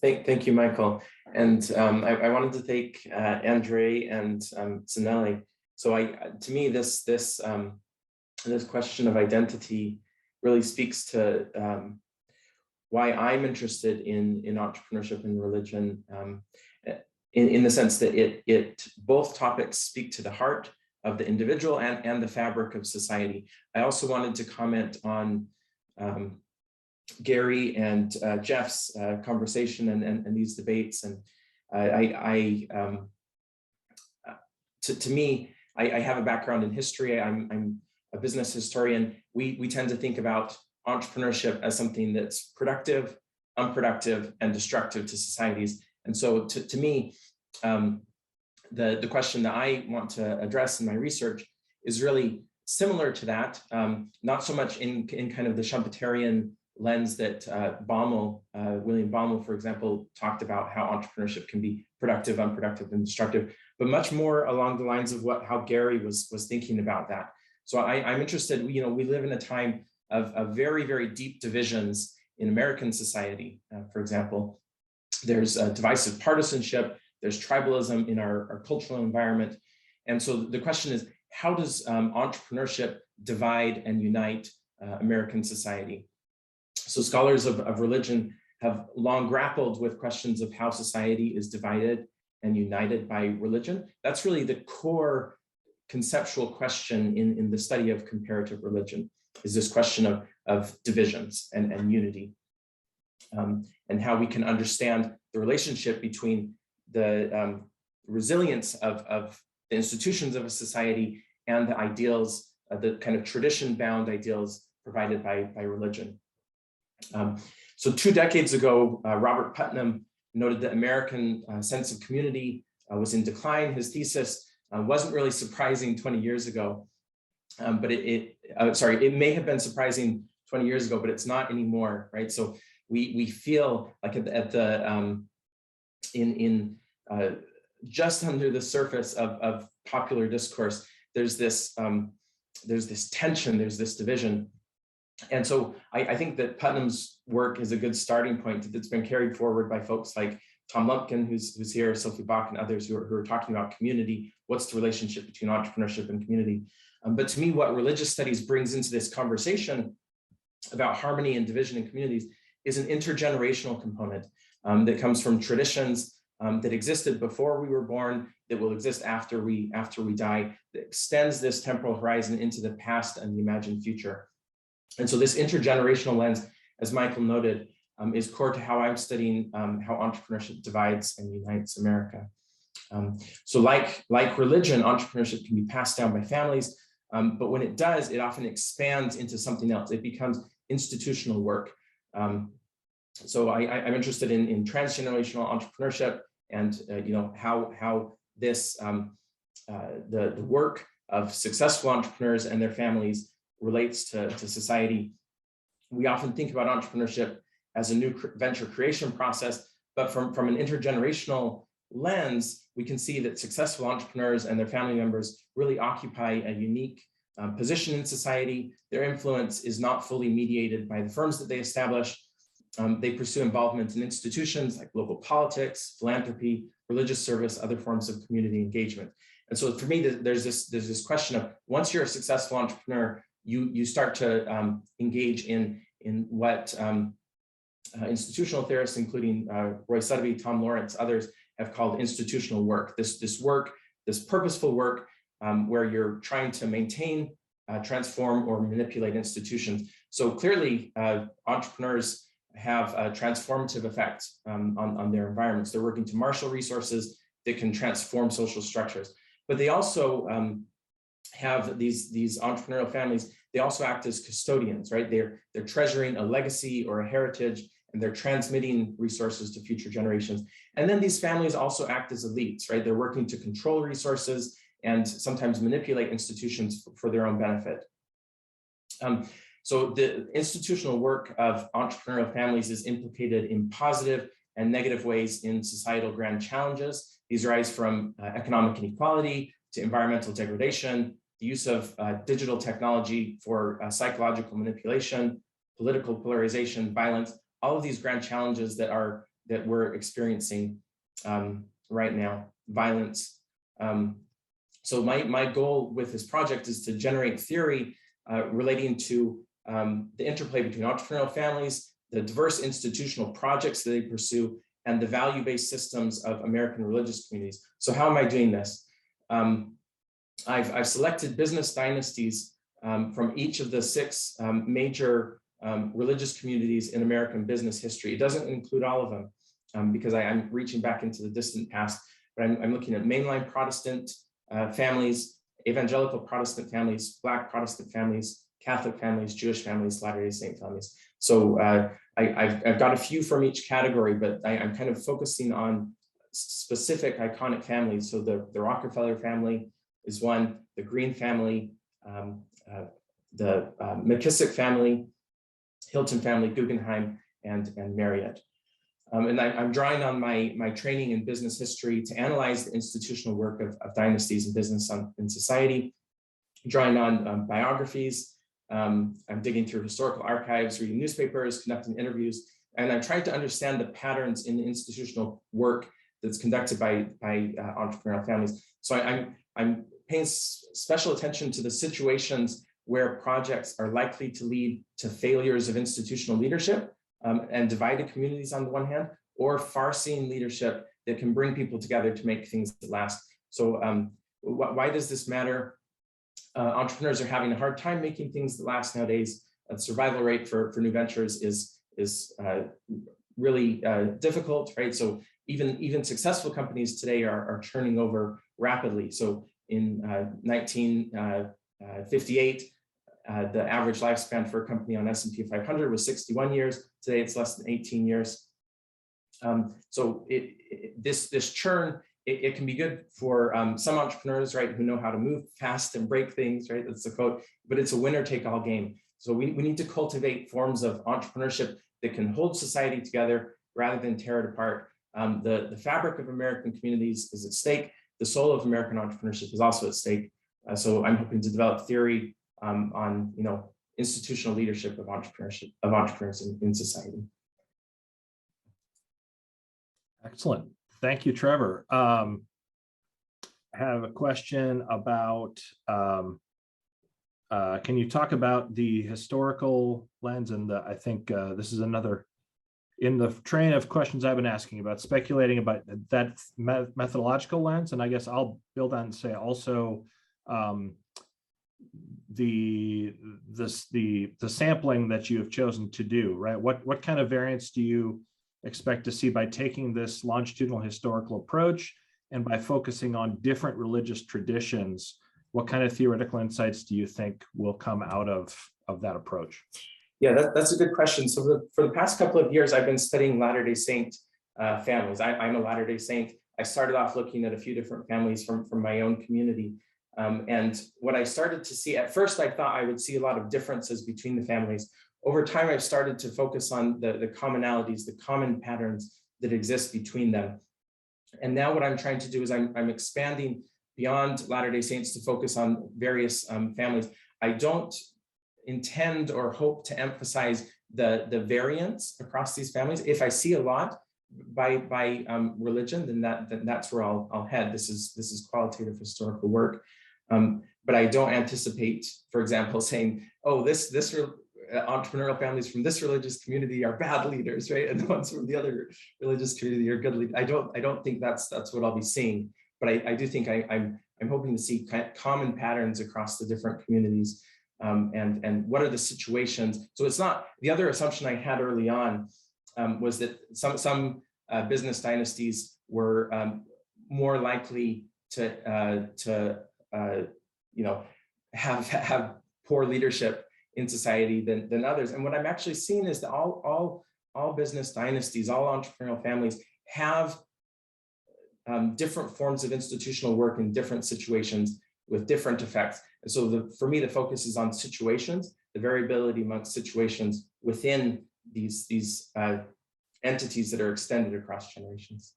Thank you, Michael. And I wanted to thank Andre and Zanelli. So to me, this question of identity really speaks to why I'm interested in entrepreneurship and religion, in the sense that both topics speak to the heart of the individual and the fabric of society. I also wanted to comment on Gary and Jeff's conversation and these debates. And to me, I have a background in history. I'm a business historian. We tend to think about entrepreneurship as something that's productive, unproductive, and destructive to societies. And so to me, the question that I want to address in my research is really similar to that, not so much in kind of the Schumpeterian lens that William Baumol, for example, talked about how entrepreneurship can be productive, unproductive, and destructive, but much more along the lines of how Gary was thinking about that. So I'm interested, we live in a time of very, very deep divisions in American society. For example, there's divisive partisanship, there's tribalism in our cultural environment. And so the question is, how does entrepreneurship divide and unite American society? So scholars of religion have long grappled with questions of how society is divided and united by religion. That's really the core conceptual question in the study of comparative religion, is this question of divisions and unity, and how we can understand the relationship between the resilience of the institutions of a society and the ideals, the kind of tradition-bound ideals provided by religion. So 2 decades ago, Robert Putnam noted that American sense of community was in decline. His thesis wasn't really surprising 20 years ago, but it may have been surprising 20 years ago, but it's not anymore, right? So we feel like just under the surface of popular discourse, there's this tension, there's this division. And so I think that Putnam's work is a good starting point that's been carried forward by folks like Tom Lumpkin, who's here, Sophie Bach, and others who are talking about community. What's the relationship between entrepreneurship and community? But to me, what religious studies brings into this conversation about harmony and division in communities is an intergenerational component that comes from traditions that existed before we were born, that will exist after we die, that extends this temporal horizon into the past and the imagined future. And so this intergenerational lens, as Michael noted, is core to how I'm studying how entrepreneurship divides and unites America. So like religion, entrepreneurship can be passed down by families, but when it does, it often expands into something else. It becomes institutional work. So I'm interested in transgenerational entrepreneurship and how this the work of successful entrepreneurs and their families relates to society. We often think about entrepreneurship as a new venture creation process, but from an intergenerational lens, we can see that successful entrepreneurs and their family members really occupy a unique position in society. Their influence is not fully mediated by the firms that they establish. They pursue involvement in institutions like local politics, philanthropy, religious service, other forms of community engagement. And so for me, there's this question of, once you're a successful entrepreneur, you start to engage in what institutional theorists, including Roy Sotheby, Tom Lawrence, others, have called institutional work. This purposeful work where you're trying to maintain, transform, or manipulate institutions. So clearly, entrepreneurs have a transformative effect on their environments. They're working to marshal resources that can transform social structures. But they also have these entrepreneurial families. They also act as custodians, right? They're treasuring a legacy or a heritage, and they're transmitting resources to future generations. And then these families also act as elites, right? They're working to control resources and sometimes manipulate institutions for their own benefit. So the institutional work of entrepreneurial families is implicated in positive and negative ways in societal grand challenges. These arise from economic inequality to environmental degradation, the use of digital technology for psychological manipulation, political polarization, violence, all of these grand challenges that that we're experiencing right now, violence. So my goal with this project is to generate theory relating to the interplay between entrepreneurial families, the diverse institutional projects that they pursue, and the value-based systems of American religious communities. So how am I doing this? I've selected business dynasties from each of the 6 major religious communities in American business history. It doesn't include all of them because I'm reaching back into the distant past, but I'm looking at mainline Protestant families, evangelical Protestant families, Black Protestant families, Catholic families, Jewish families, Latter-day Saint families. So I've got a few from each category, but I'm kind of focusing on specific iconic families. So the Rockefeller family is one, the Green family, the McKissick family, Hilton family, Guggenheim, and Marriott. And I'm drawing on my training in business history to analyze the institutional work of dynasties in business in society, drawing on biographies. I'm digging through historical archives, reading newspapers, conducting interviews, and I'm trying to understand the patterns in the institutional work that's conducted by entrepreneurial families. So I'm paying special attention to the situations where projects are likely to lead to failures of institutional leadership and divided communities on the one hand, or far-seeing leadership that can bring people together to make things last. So why does this matter? Entrepreneurs are having a hard time making things that last nowadays. The survival rate for new ventures is really difficult, right? So even successful companies today are turning over rapidly. So in 1958, the average lifespan for a company on S&P 500 was 61 years. Today, it's less than 18 years. So this churn, it can be good for some entrepreneurs, right, who know how to move fast and break things, right? That's the quote, but it's a winner-take-all game. So we need to cultivate forms of entrepreneurship that can hold society together rather than tear it apart. The fabric of American communities is at stake. The soul of American entrepreneurship is also at stake. So I'm hoping to develop theory on institutional leadership of entrepreneurs in society. Excellent. Thank you, Trevor. I have a question about, can you talk about the historical lens? And I think this is another in the train of questions I've been asking about, speculating about that methodological lens. And I guess I'll build on and say also the sampling that you have chosen to do, right? What kind of variance do you expect to see by taking this longitudinal historical approach and by focusing on different religious traditions? What kind of theoretical insights do you think will come out of that approach? Yeah, that's a good question. So for the past couple of years, I've been studying Latter-day Saint families. I'm a Latter-day Saint. I started off looking at a few different families from my own community. And what I started to see, at first I thought I would see a lot of differences between the families. Over time, I've started to focus on the commonalities, the common patterns that exist between them. And now what I'm trying to do is I'm expanding beyond Latter-day Saints to focus on various families. I don't intend or hope to emphasize the variance across these families. If I see a lot by religion, then that's where I'll head. This is qualitative historical work. But I don't anticipate, for example, saying, oh, this entrepreneurial families from this religious community are bad leaders, right? And the ones from the other religious community are good leaders. I don't think that's what I'll be seeing, but I do think I'm hoping to see common patterns across the different communities, and what are the situations. So it's not, the other assumption I had early on was that some business dynasties were more likely to have poor leadership in society than others. And what I'm actually seeing is that all business dynasties, all entrepreneurial families have different forms of institutional work in different situations with different effects. And so for me, the focus is on situations, the variability amongst situations within these entities that are extended across generations.